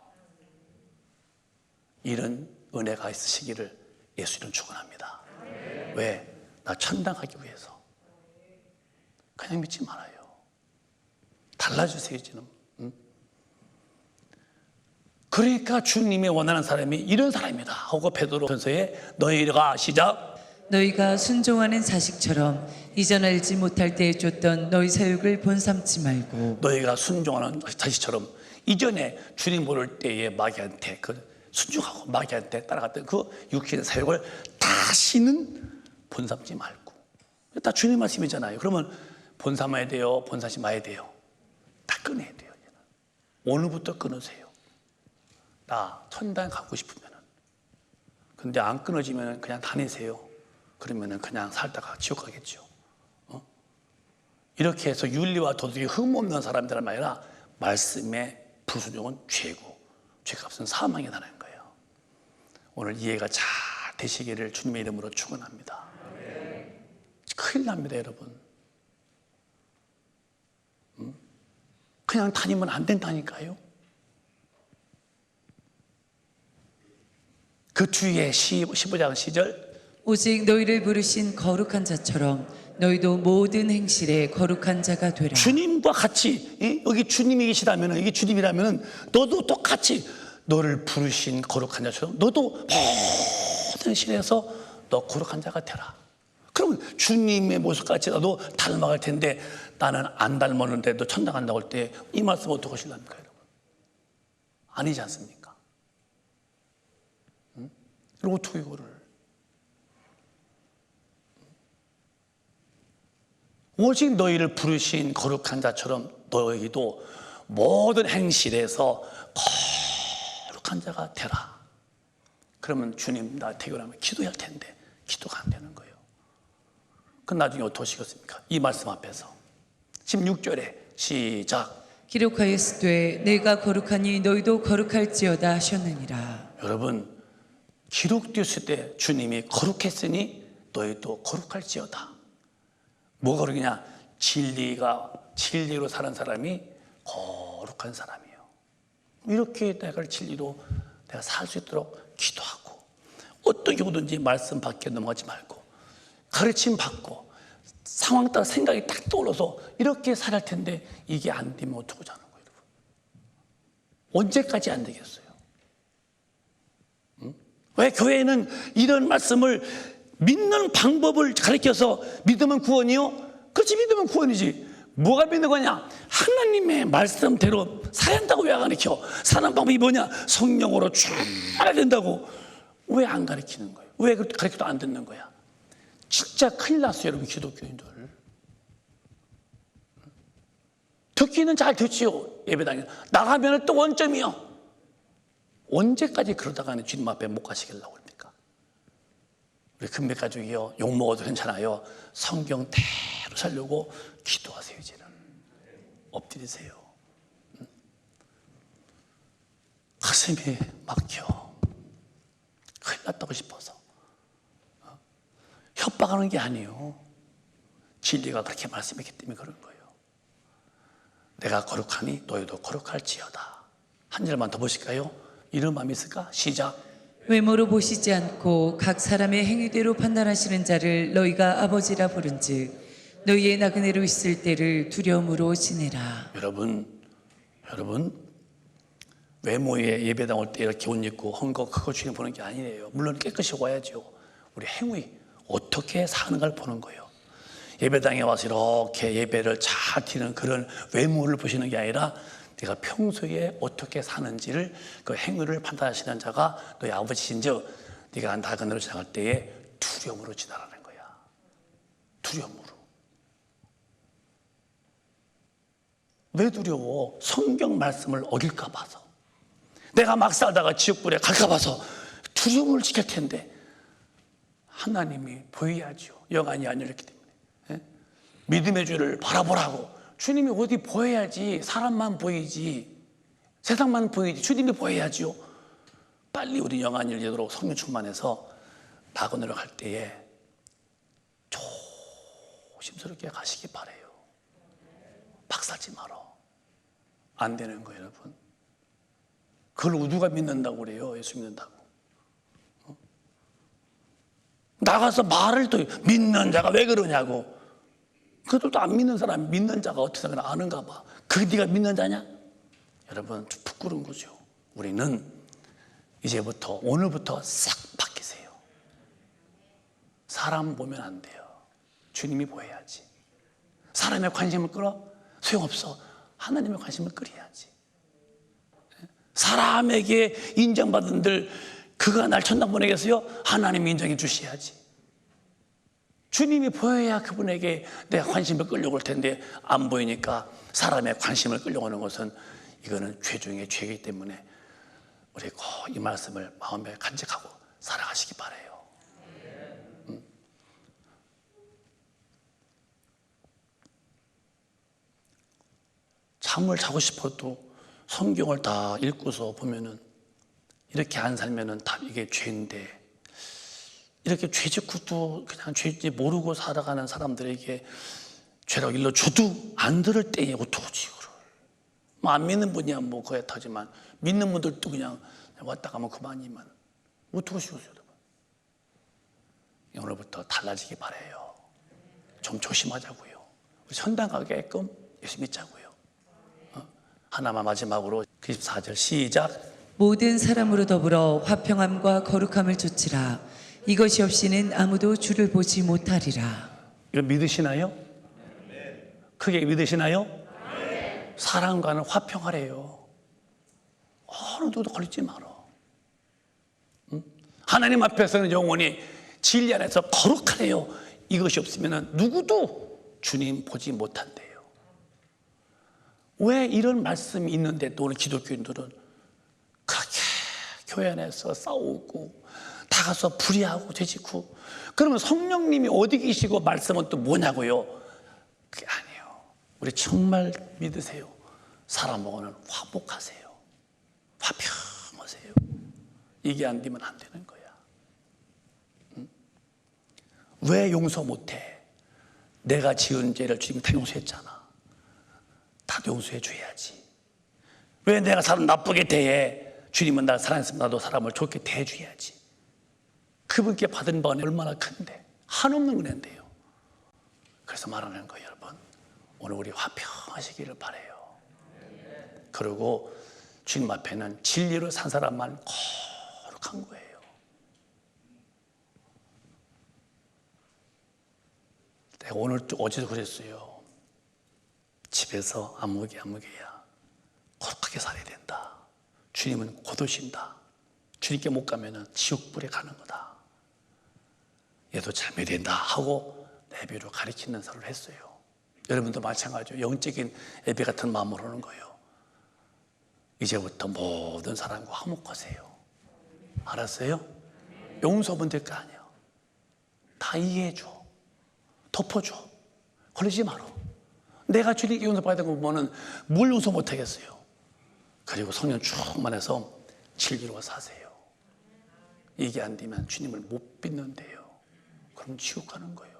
이런 은혜가 있으시기를 예수 이름 축원합니다. 왜? 나 천당 가기 위해서. 그냥 믿지 말아요. 달라주세요 지금. 그러니까 주님이 원하는 사람이 이런 사람이다 하고 베드로전서에 너희가 시작. 너희가 순종하는 자식처럼 이전 알지 못할 때에 쫓던 너희 사육을 본삼지 말고 너희가 순종하는 자식처럼 이전에 주님 모를 때에 마귀한테 순종하고 마귀한테 따라갔던 그 육신의 사육을 다시는 본삼지 말고. 다 주님 말씀이잖아요. 그러면 본삼아야 돼요? 본삼지 마야 돼요? 다 끊어야 돼요. 오늘부터 끊으세요. 나 천당 가고 싶으면. 근데 안 끊어지면 그냥 다니세요. 그러면 그냥 살다가 지옥 가겠죠. 이렇게 해서 윤리와 도덕이 흠없는 사람들은 아니라 말씀의 불순종은 죄고 죄값은 사망이라는 거예요. 오늘 이해가 잘 되시기를 주님의 이름으로 축원합니다. 큰일 납니다, 여러분. 그냥 다니면 안 된다니까요. 그 뒤에 15장 시절 오직 너희를 부르신 거룩한 자처럼 너희도 모든 행실에 거룩한 자가 되라. 주님과 같이 여기 주님이 계시다면 이게 주님이라면 너도 똑같이 너를 부르신 거룩한 자처럼 너도 모든 신에서 너 거룩한 자가 되라. 그러면 주님의 모습같이라도 닮아갈 텐데 나는 안 닮았는데도 천당 간다고 할 때 이 말씀 어떻게 하실랍니까, 여러분? 아니지 않습니까? 응? 그리고 어떻게 이거를 오직 너희를 부르신 거룩한 자처럼 너희도 모든 행실에서 거룩한 자가 되라. 그러면 주님 나 태어나면 기도해야 할 텐데 기도가 안 되는 거예요. 그럼 나중에 어떻게 하시겠습니까? 이 말씀 앞에서 16절에 시작. 기록하였으되 내가 거룩하니 너희도 거룩할지어다 하셨느니라. 여러분 기록되었을 때 주님이 거룩했으니 너희도 거룩할지어다. 뭐가 거룩이냐? 진리로 사는 사람이 거룩한 사람이에요. 이렇게 내가 진리로 내가 살 수 있도록 기도하고 어떤 경우든지 말씀 밖에 넘어가지 말고 가르침 받고 상황 따라 생각이 딱 떠올라서 이렇게 살아야 할 텐데 이게 안 되면 어떡하자는 거예요, 여러분. 언제까지 안 되겠어요? 응? 왜 교회는 이런 말씀을 믿는 방법을 가르쳐서 믿으면 구원이요? 그렇지, 믿으면 구원이지. 뭐가 믿는 거냐? 하나님의 말씀대로 사야 한다고 왜 안 가르쳐? 사는 방법이 뭐냐? 성령으로 쫙 된다고. 왜 안 가르치는 거예요? 왜 가르쳐도 안 듣는 거야? 진짜 큰일 났어요, 여러분, 기독교인들. 듣기는 잘 듣지요, 예배당에. 나가면 또 원점이요. 언제까지 그러다가는 주님 앞에 못 가시겠다고 합니까? 우리 금백가족이요, 욕먹어도 괜찮아요. 성경 대로 살려고 기도하세요. 이제는 엎드리세요. 가슴이 막혀. 큰일 났다고 싶어서. 협박하는 게 아니에요. 진리가 그렇게 말씀했기 때문에 그런 거예요. 내가 거룩하니 너희도 거룩할지어다. 한 절만 더 보실까요? 이런 마음이 있을까? 시작. 외모로 보시지 않고 각 사람의 행위대로 판단하시는 자를 너희가 아버지라 부른즉 너희의 나그네로 있을 때를 두려움으로 지내라. 여러분 외모에 예배당 올 때 이렇게 옷 입고 헝거 그거 주님 보는 게 아니에요. 물론 깨끗이 와야죠. 우리 행위 어떻게 사는가를 보는 거예요. 예배당에 와서 이렇게 예배를 잘 드리는 그런 외모를 보시는 게 아니라 내가 평소에 어떻게 사는지를 그 행위를 판단하시는 자가 너희 아버지신즉 네가 나그네로 지나갈 때에 두려움으로 지나라는 거야. 두려움으로. 왜 두려워? 성경 말씀을 어길까 봐서. 내가 막 살다가 지옥불에 갈까 봐서 두려움을 지킬 텐데 하나님이 보여야죠. 영안이 안 열렸기 때문에. 예? 믿음의 주를 바라보라고. 주님이 어디 보여야지. 사람만 보이지. 세상만 보이지. 주님이 보여야죠. 빨리 우리 영안이 열리도록 성령 충만해서 나그네로 갈 때에 조심스럽게 가시기 바래요. 박살지 말어. 안 되는 거예요, 여러분. 그걸 누가 믿는다고 그래요? 예수 믿는다고. 나가서 말을 또 믿는 자가 왜 그러냐고. 그것도 안 믿는 사람, 믿는 자가 어떻게 생각하나 아는가 봐. 그게 네가 믿는 자냐? 여러분, 좀 부끄러운 거죠. 우리는 이제부터, 오늘부터 싹 바뀌세요. 사람 보면 안 돼요. 주님이 보여야지. 사람의 관심을 끌어? 소용없어. 하나님의 관심을 끌어야지. 사람에게 인정받은들 그가 날 천당 보내겠어요? 하나님이 인정해 주셔야지. 주님이 보여야 그분에게 내가 관심을 끌려고 할 텐데 안 보이니까 사람의 관심을 끌려고 하는 것은 이거는 죄 중에 죄이기 때문에 우리 꼭 이 말씀을 마음에 간직하고 살아가시기 바라요. 잠을 자고 싶어도 성경을 다 읽고서 보면은 이렇게 안 살면은 다 이게 죄인데 이렇게 죄 짓고도 그냥 죄인지 모르고 살아가는 사람들에게 죄라고 일러줘도 안 들을 때에 어떡하지 이거를. 뭐 안 믿는 분이야 뭐 그야 타지만 믿는 분들도 그냥 왔다 가면 그만이만 어떡하시겠어요 여러분. 오늘부터 달라지기 바라요. 좀 조심하자고요. 우리 천당 가게끔 열심히 믿자고요. 하나만 마지막으로 94절 시작. 모든 사람으로 더불어 화평함과 거룩함을 좇으라. 이것이 없이는 아무도 주를 보지 못하리라. 이거 믿으시나요? 크게 믿으시나요? 사람과는 화평하래요. 어느 누구도 걸리지 말어. 응? 하나님 앞에서는 영원히 진리 안에서 거룩하래요. 이것이 없으면 누구도 주님 보지 못한대요. 왜 이런 말씀이 있는데 또 오늘 기독교인들은 그렇게 교회 안에서 싸우고 다 가서 불의하고 죄짓고, 그러면 성령님이 어디 계시고 말씀은 또 뭐냐고요? 그게 아니에요. 우리 정말 믿으세요. 사람하고는 화목하세요. 화평하세요. 이게 안 되면 안 되는 거야. 응? 왜 용서 못해? 내가 지은 죄를 주님이 다 용서했잖아. 다 용서해 줘야지. 왜 내가 사람 나쁘게 대해? 주님은 나를 사랑했으면 나도 사람을 좋게 대해줘야지. 그분께 받은 바는 얼마나 큰데, 한없는 은혜인데요. 그래서 말하는 거예요, 여러분. 오늘 우리 화평하시기를 바라요. 그리고 주님 앞에는 진리로 산 사람만 거룩한 거예요. 내가 오늘 어제도 그랬어요. 집에서 아무개야 거룩하게 살아야 된다. 주님은 곧 오신다. 주님께 못 가면은 지옥불에 가는 거다. 얘도 참여야 된다 하고 예배로 가르치는 사를 했어요. 여러분도 마찬가지로 영적인 예배 같은 마음으로 하는 거예요. 이제부터 모든 사람과 화목하세요. 알았어요? 용서하면 될 거 아니야. 다 이해해줘. 덮어줘. 걸리지 마라. 내가 주님께 용서받는 거 보면은 뭘 용서 못 하겠어요. 그리고 성령 충만해서 진리로 사세요. 이게 안 되면 주님을 못 믿는데요. 그럼 지옥 가는 거예요.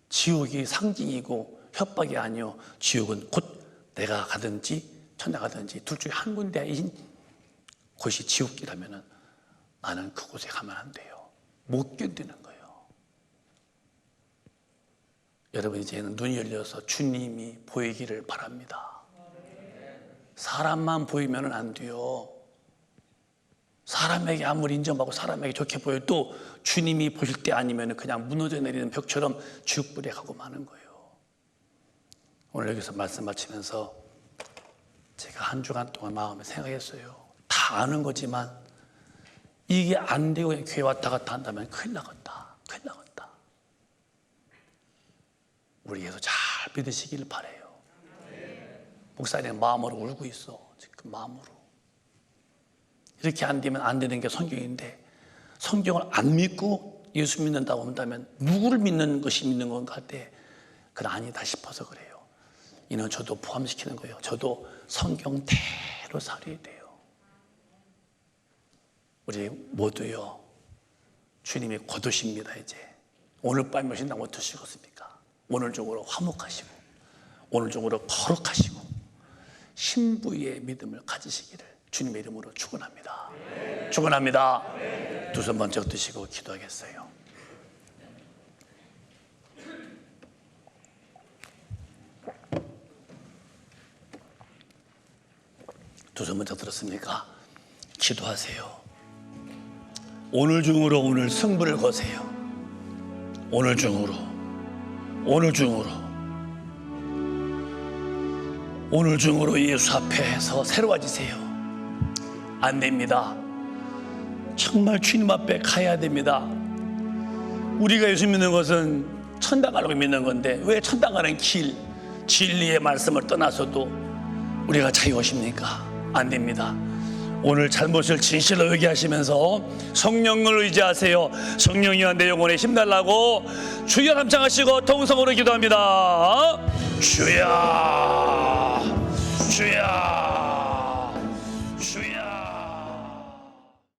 지옥이 상징이고 협박이 아니요, 지옥은 곧 내가 가든지 천당 가든지 둘 중에 한 군데인 곳이 지옥이라면 나는 그곳에 가면 안 돼요. 못 견디는 거예요. 여러분, 이제는 눈이 열려서 주님이 보이기를 바랍니다. 사람만 보이면 안 돼요. 사람에게 아무리 인정받고 사람에게 좋게 보여도 주님이 보실 때 아니면 그냥 무너져 내리는 벽처럼 지옥불에 가고 마는 거예요. 오늘 여기서 말씀 마치면서 제가 한 주간 동안 마음에 생각했어요. 다 아는 거지만 이게 안 되고 교회 왔다 갔다 한다면 큰일 나겠다. 큰일 나겠다. 우리 계속 잘 믿으시기를 바라요. 목사님 마음으로 울고 있어. 지금 마음으로. 이렇게 안 되면 안 되는 게 성경인데, 성경을 안 믿고 예수 믿는다고 한다면 누구를 믿는 것이 믿는 건가 할 때 그건 아니다 싶어서 그래요. 이는 저도 포함시키는 거예요. 저도 성경대로 살아야 돼요. 우리 모두요, 주님이 곧 오십니다. 이제 오늘 밤에 오신다고 어떠시겠습니까? 오늘 중으로 화목하시고 오늘 중으로 거룩하시고 신부의 믿음을 가지시기를 주님의 이름으로 축원합니다. 축원합니다. 두 손 먼저 드시고 기도하겠어요. 두 손 먼저 들었습니까? 기도하세요. 오늘 중으로 오늘 승부를 거세요. 오늘 중으로 예수 앞에서 새로워지세요. 안 됩니다. 정말 주님 앞에 가야 됩니다. 우리가 예수 믿는 것은 천당 가라고 믿는 건데 왜 천당 가는 길, 진리의 말씀을 떠나서도 우리가 자유하십니까? 안 됩니다. 오늘 잘못을 진실로 회개하시면서 성령을 의지하세요. 성령이여 내 영혼에 힘달라고 주여 함창하시고 통성으로 기도합니다. 주여